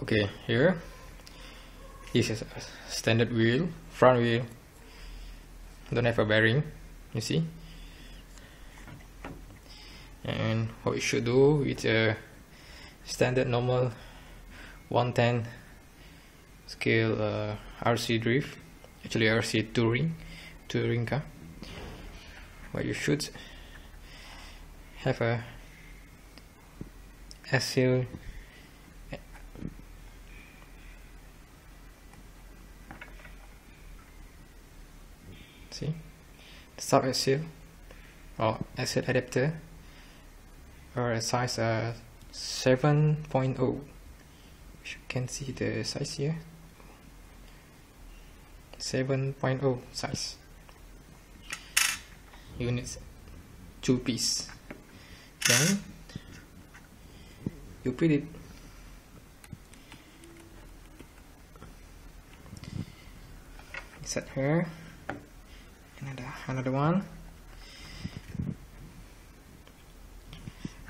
Okay, here this is a standard wheel, front wheel, don't have a bearing, you see. And what you should do with a standard normal 110 scale RC drift, actually RC touring car, what you should have a axle see the sub axle or axle adapter or a size 7.0. You can see the size here, 7.0 size. Units 2 piece. Then you put it inside here. Another one.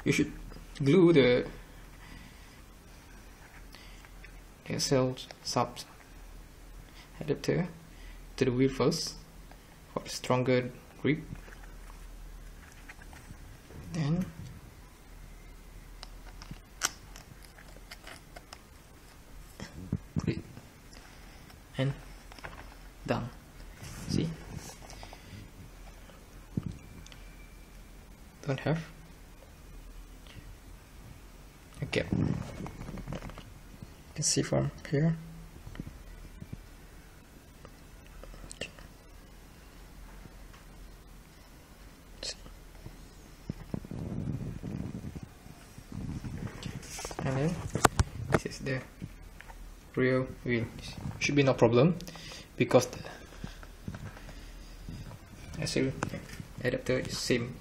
You should glue the axle sub adapter to the wheel first for stronger grip. Then put it and done. See, don't have a gap. You can see from here. Okay. See. And then this is the rear wheel. Should be no problem because the axle adapter is same.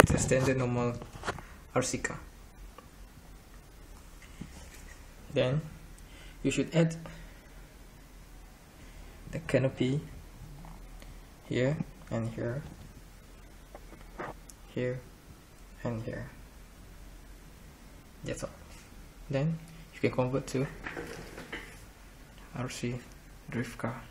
It's a standard normal RC car. Then you should add the canopy here and here, here and here. That's all. Then you can convert to RC drift car.